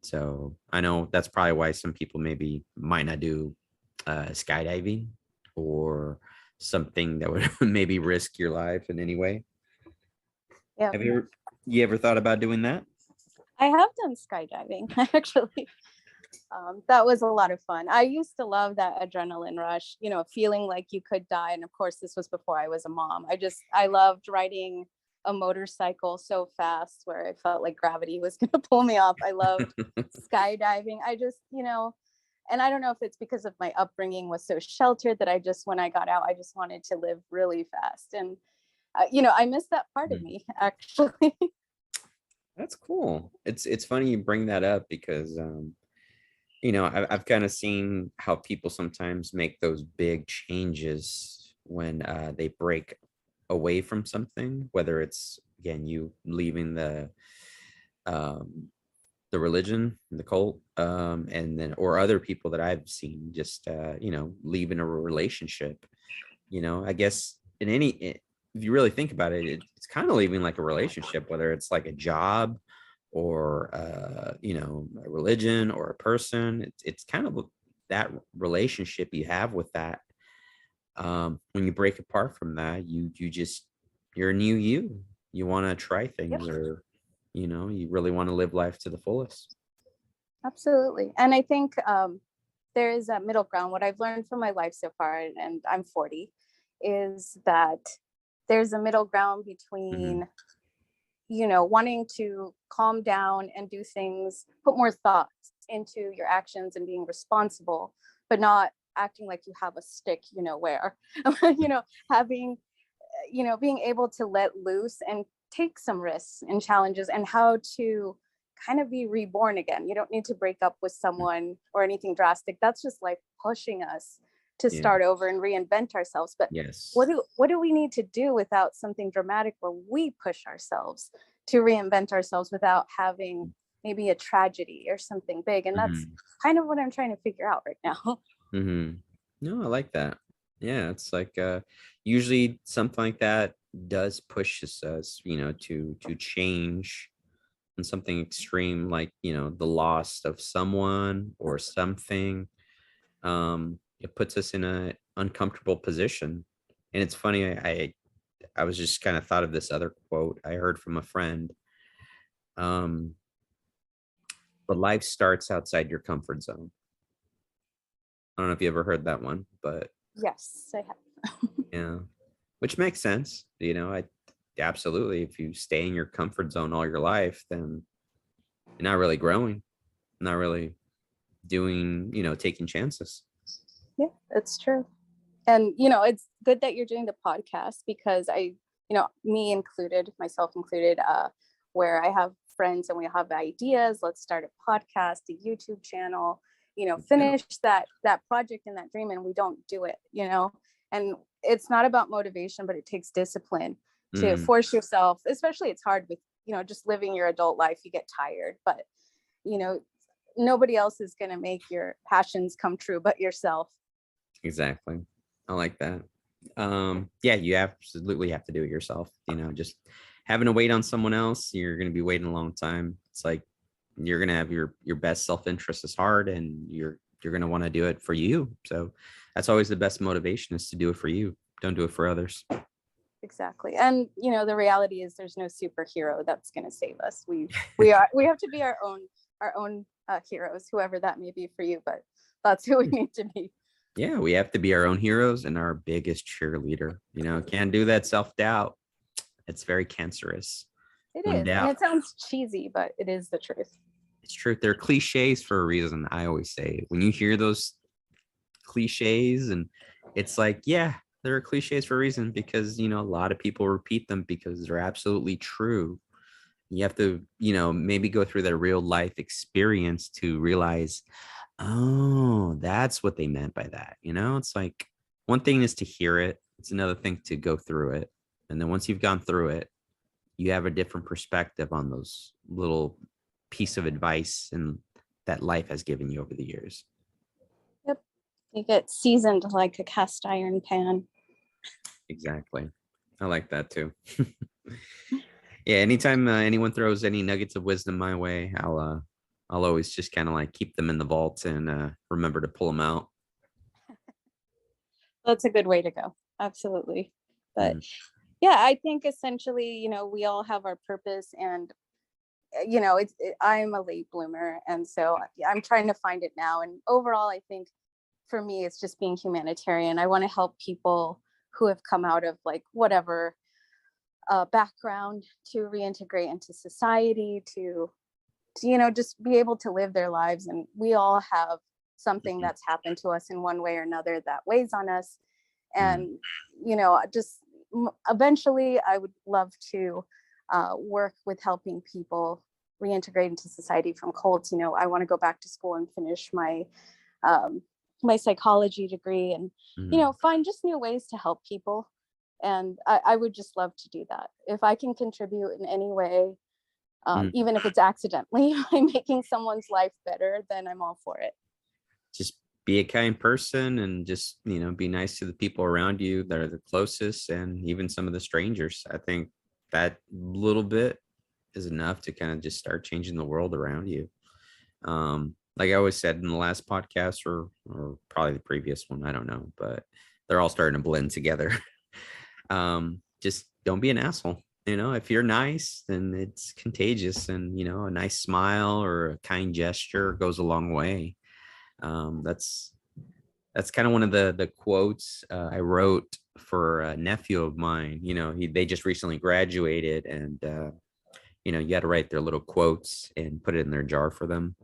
So I know that's probably why some people maybe might not do skydiving or something that would maybe risk your life in any way. Yeah, Have you ever thought about doing that? I have done skydiving actually. That was a lot of fun. I used to love that adrenaline rush, feeling like you could die. And of course, this was before I was a mom. I loved riding a motorcycle so fast where I felt like gravity was going to pull me off. I loved skydiving. And I don't know if it's because of my upbringing was so sheltered that when I got out, I just wanted to live really fast. And, I miss that part of Mm, me actually. that's cool. It's funny you bring that up because I've kind of seen how people sometimes make those big changes when they break away from something, whether it's again you leaving um, the religion, the cult, and then or other people that I've seen just leaving a relationship. I guess if you really think about it, it's kind of leaving like a relationship, whether it's like a job or a religion or a person. It's kind of that relationship you have with that. When you break apart from that, you're a new you. You want to try Yep, things, or you really want to live life to the fullest. absolutely. And I think there is a middle ground. What I've learned from my life so far, and I'm 40, is that there's a middle ground Hmm. between, wanting to calm down and do things, put more thoughts into your actions and being responsible, but not acting like you have a stick, where, having, being able to let loose and take some risks and challenges and how to kind of be reborn again. You don't need to break up with someone or anything drastic. That's just life pushing us to Yeah. start over and reinvent ourselves. But Yes. what do we need to do without something dramatic where we push ourselves to reinvent ourselves without having maybe a tragedy or something big? And that's Hmm. kind of what I'm trying to figure out right now. Hmm. No, I like that. Yeah, it's like usually something like that does pushes us, to change in something extreme, like the loss of someone or something. It puts us in a uncomfortable position. And it's funny, I was just kind of thought of this other quote I heard from a friend. Um, but life starts outside your comfort zone. I don't know if you ever heard that one, but Yes, I have. yeah, which makes sense. I absolutely, if you stay in your comfort zone all your life, then you're not really growing, not really doing, taking chances. Yeah, it's true. And it's good that you're doing the podcast because me included, myself included, where I have friends and we have ideas. Let's start a podcast, a YouTube channel, finish that project and that dream, and we don't do it, and it's not about motivation, but it takes discipline to force yourself, especially it's hard with, just living your adult life, you get tired, but, nobody else is going to make your passions come true but yourself. Exactly. I like that. Yeah, you absolutely have to do it yourself. Just having to wait on someone else, you're going to be waiting a long time. It's like you're going to have your best self-interest is hard, and you're going to want to do it for you. So that's always the best motivation, is to do it for you. Don't do it for others. Exactly. And the reality is there's no superhero that's going to save us. We have to be our own heroes, whoever that may be for you, but that's who we need to be. Yeah, we have to be our own heroes and our biggest cheerleader. Can't do that self-doubt. It's very cancerous. It is. And it sounds cheesy, but it is the truth. It's true. They're cliches for a reason. I always say, when you hear those cliches, and it's like, yeah, they're cliches for a reason, because, a lot of people repeat them because they're absolutely true. You have to, maybe go through their real life experience to realize, oh, that's what they meant by that. It's like, one thing is to hear it. It's another thing to go through it. And then once you've gone through it, you have a different perspective on those little piece of advice and that life has given you over the years. Yep. You get seasoned like a cast iron pan. Exactly. I like that too. Yeah. Anytime anyone throws any nuggets of wisdom my way, I'll always just kind of like keep them in the vault and remember to pull them out. That's a good way to go. Absolutely. But yeah, I think essentially, we all have our purpose, and I'm a late bloomer, and so I'm trying to find it now. And overall, I think for me, it's just being humanitarian. I want to help people who have come out of like whatever background to reintegrate into society, to just be able to live their lives. And we all have something that's happened to us in one way or another that weighs on us. And, just eventually I would love to work with helping people reintegrate into society from cults. I want to go back to school and finish my my psychology degree, and find just new ways to help people. And I would just love to do that if I can contribute in any way, even if it's accidentally by making someone's life better, then I'm all for it. Just be a kind person, and just be nice to the people around you that are the closest, and even some of the strangers. I think that little bit is enough to kind of just start changing the world around you. Like I always said in the last podcast, or probably the previous one, I don't know, but they're all starting to blend together. Just don't be an asshole. If you're nice, then it's contagious, and a nice smile or a kind gesture goes a long way. That's kind of one of the quotes I wrote for a nephew of mine. They just recently graduated, and you got to write their little quotes and put it in their jar for them,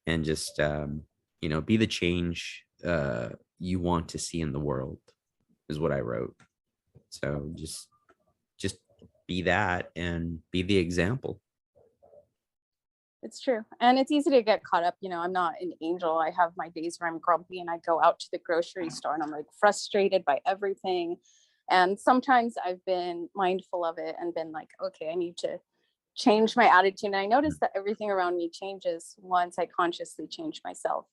and just be the change you want to see in the world, is what I wrote. So just be that, and be the example. It's true. And it's easy to get caught up. I'm not an angel. I have my days where I'm grumpy and I go out to the grocery store and I'm like frustrated by everything. And sometimes I've been mindful of it and been like, okay, I need to change my attitude. And I notice that everything around me changes once I consciously change myself.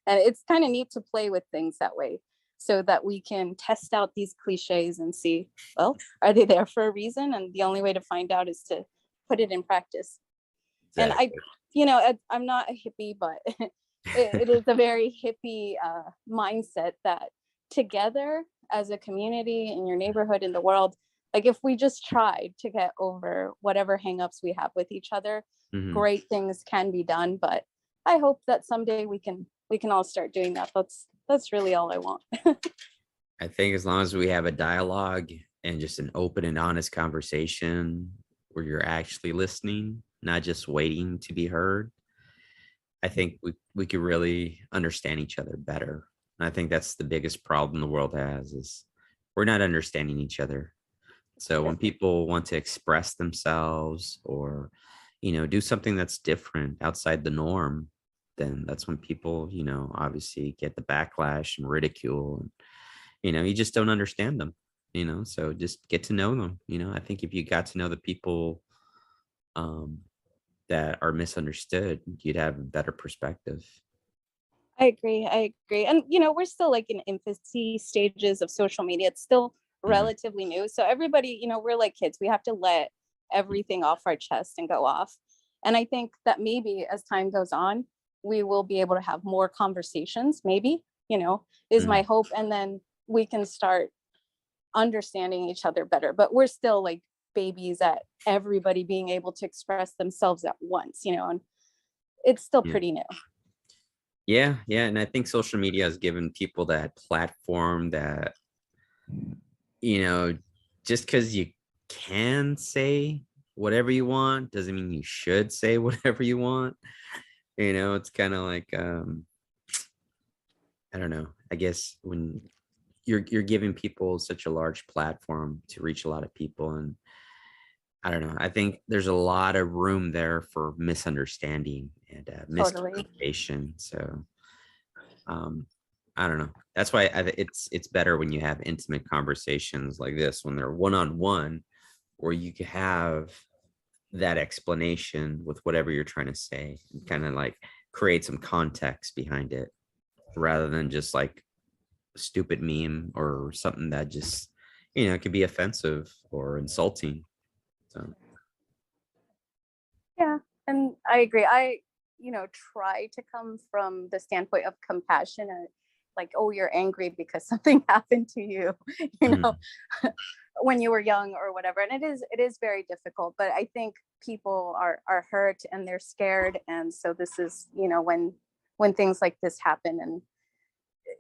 And it's kind of neat to play with things that way, so that we can test out these cliches and see, well, are they there for a reason? And the only way to find out is to put it in practice. Exactly. And I'm not a hippie, but it is a very hippie mindset that together as a community, in your neighborhood, in the world, like if we just tried to get over whatever hangups we have with each other, great things can be done. But I hope that someday we can all start doing that. That's really all I want. I think as long as we have a dialogue and just an open and honest conversation where you're actually listening, not just waiting to be heard, I think we could really understand each other better. And I think that's the biggest problem the world has, is we're not understanding each other. So when people want to express themselves or, do something that's different outside the norm, then that's when people, obviously get the backlash and ridicule. And, you just don't understand them, so just get to know them. I think if you got to know the people um, that are misunderstood, you'd have a better perspective. I agree. I agree. And we're still like in infancy stages of social media. It's still Mhm. relatively new. So everybody, we're like kids. We have to let everything off our chest and go off. And I think that maybe as time goes on, we will be able to have more conversations, maybe, is my Mhm. hope. And then we can start understanding each other better. But we're still like babies at everybody being able to express themselves at once, and it's still Yeah. pretty new. Yeah, yeah, and I think social media has given people that platform that, you know, just because you can say whatever you want doesn't mean you should say whatever you want. It's kind of like I don't know. I guess when you're giving people such a large platform to reach a lot of people, and I don't know. I think there's a lot of room there for misunderstanding and Totally. miscommunication. So um I don't know, that's why it's better when you have intimate conversations like this, when they're one-on-one, where you can have that explanation with whatever you're trying to say and kind of like create some context behind it, rather than just like a stupid meme or something that just could be offensive or insulting. So Yeah, and I agree. I, try to come from the standpoint of compassion and like, oh, you're angry because something happened to you, you know, mhm, when you were young or whatever. And it is very difficult, but I think people are hurt and they're scared. And so this is, when things like this happen. And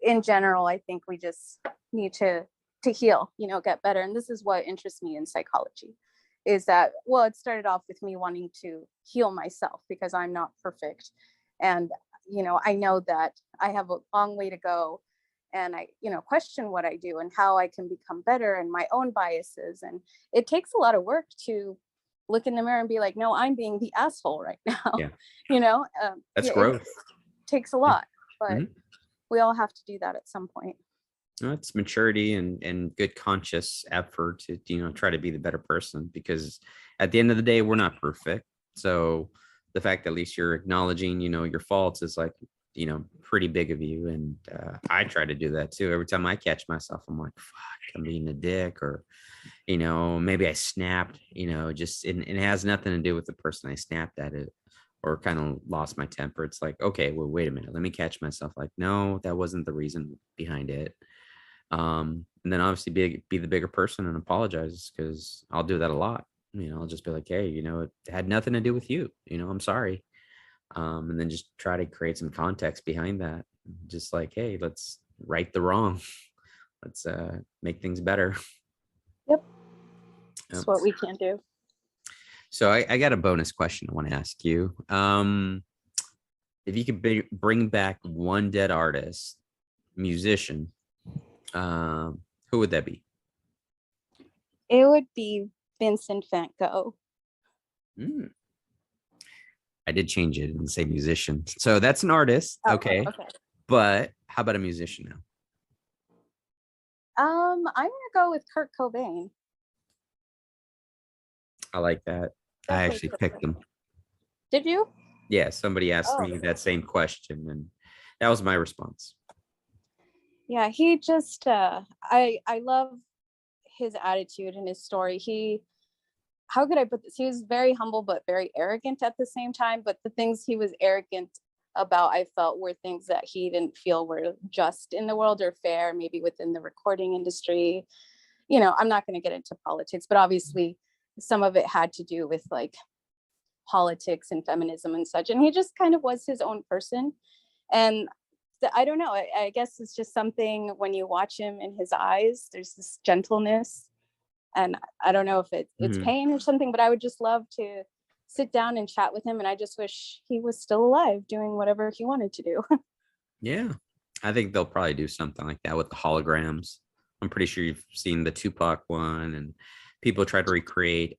in general, I think we just need to heal, get better. And this is what interests me in psychology, is that, well, it started off with me wanting to heal myself because I'm not perfect. And I know that I have a long way to go, and I question what I do and how I can become better and my own biases. And it takes a lot of work to look in the mirror and be like, no, I'm being the asshole right now. yeah, that's Yeah, it growth. takes a Yeah. lot, but Mhm. we all have to do that at some point. No, it's maturity and good conscious effort to try to be the better person, because at the end of the day we're not perfect. So the fact that at least you're acknowledging your faults is like pretty big of you. And I try to do that too. Every time I catch myself, I'm like, fuck, I'm being a dick, or maybe I snapped, just it has nothing to do with the person I snapped at it, or kind of lost my temper. It's like, okay, well, wait a minute, let me catch myself. Like, no, that wasn't the reason behind it. And then obviously be the bigger person and apologize, because I'll do that a lot. I'll just be like, hey, it had nothing to do with you. I'm sorry. And then just try to create some context behind that. Just like, hey, let's right the wrong. Let's make things better. Yep. Yep. That's what we can do. So I got a bonus question I want to ask you. If you could bring back one dead artist, musician, um, who would that be? It would be Vincent van Gogh. Hmm. I did change it and say musician. So that's an artist. Oh, Okay. okay. But how about a musician now? I'm gonna go with Kurt Cobain. I like that. I Definitely actually Kurt picked Cobain. them. Did you? Yeah, somebody asked Oh, me that same question, and that was my response. yeah. He just I love his attitude and his story. How could I put this? He was very humble but very arrogant at the same time. But the things he was arrogant about, I felt, were things that he didn't feel were just in the world or fair, maybe within the recording industry. I'm not going to get into politics, but obviously some of it had to do with like politics and feminism and such. And he just kind of was his own person. And I don't know. I guess it's just something when you watch him in his eyes, there's this gentleness. And I don't know if it's Mhm. pain or something, but I would just love to sit down and chat with him. And I just wish he was still alive doing whatever he wanted to do. Yeah. I think they'll probably do something like that with the holograms. I'm pretty sure you've seen the Tupac one, and people try to recreate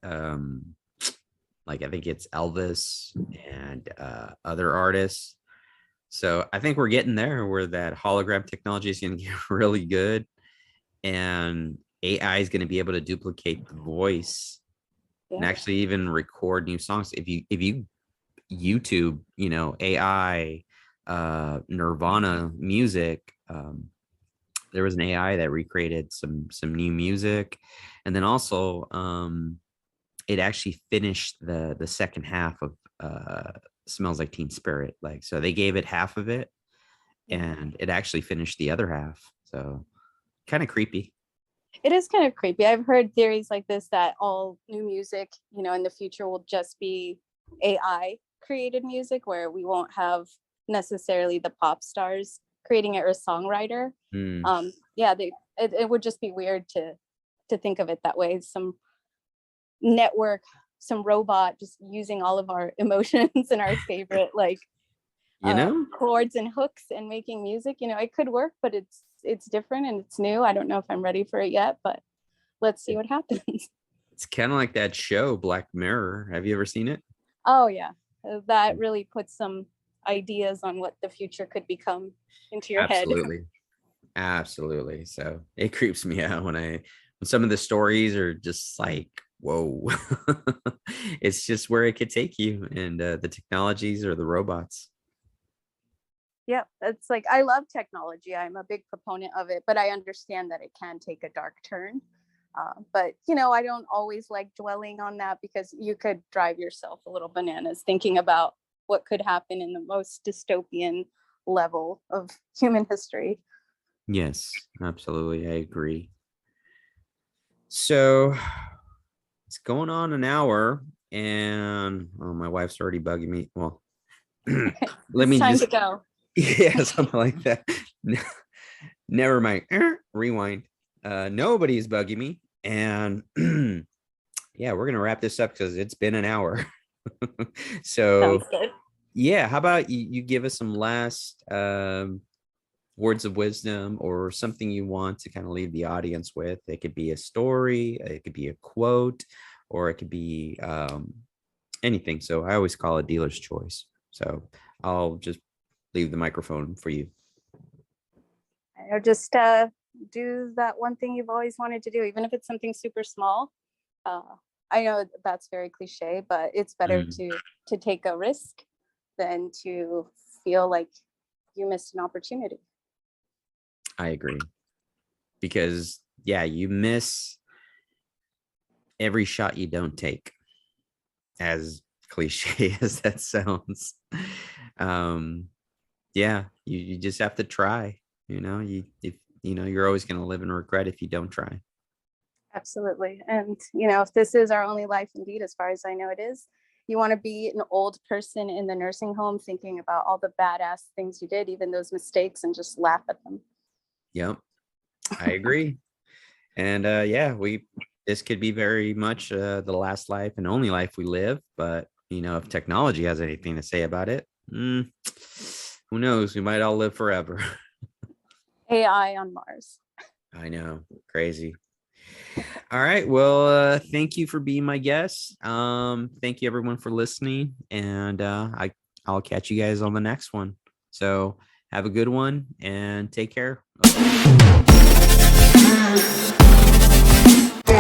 like I think it's Elvis and other artists. So I think we're getting there where that hologram technology is going to get really good, and AI is going to be able to duplicate the voice and Yeah. actually even record new songs. If you YouTube, AI Nirvana music, there was an AI that recreated some new music, and then also it actually finished the second half of Smells Like Teen Spirit. Like, so they gave it half of it, and it actually finished the other half. So kind of creepy. It is kind of creepy. I've heard theories like this that all new music, in the future will just be AI created music, where we won't have necessarily the pop stars creating it or a songwriter. Hmm. Yeah, it would just be weird to think of it that way. Some network, some robot just using all of our emotions and our favorite You know, chords and hooks and making music. It could work, but it's different and it's new. I don't know if I'm ready for it yet, but let's see what happens. it's kind of like that show Black Mirror. Have you ever seen it? Oh yeah, that really puts some ideas on what the future could become into your head. Absolutely. Absolutely. So it creeps me out when some of the stories are just like, whoa. It's just where it could take you, and the technologies or the robots. Yeah, it's like I love technology. I'm a big proponent of it, but I understand that it can take a dark turn. But I don't always like dwelling on that, because you could drive yourself a little bananas thinking about what could happen in the most dystopian level of human history. Yes, absolutely. I agree. So it's going on an hour, and oh, my wife's already bugging me. Well, let It's me time just, to go. yeah, something like that. Never mind. Rewind. Nobody's bugging me. And yeah, we're gonna wrap this up because it's been an hour. Sounds So good. yeah, how about you give us some last words of wisdom or something you want to kind of leave the audience with? It could be a story, it could be a quote, or it could be anything. So I always call it dealer's choice. So I'll just leave the microphone for you. Just do that one thing you've always wanted to do, even if it's something super small. Uh, I know that's very cliche, but it's better Mm, to take a risk than to feel like you missed an opportunity. I agree. Because yeah, you miss every shot you don't take, as cliche as that sounds. um yeah, you just have to try. You're always going to live in regret if you don't try. Absolutely. And, if this is our only life, indeed, as far as I know it is, you want to be an old person in the nursing home thinking about all the badass things you did, even those mistakes, and just laugh at them. Yep, I agree. And yeah, this could be very much the last life and only life we live. But if technology has anything to say about it, who knows? We might all live forever. AI on Mars. I know, crazy. All right. Well, thank you for being my guest. Thank you everyone for listening, and I'll catch you guys on the next one. So have a good one and take care.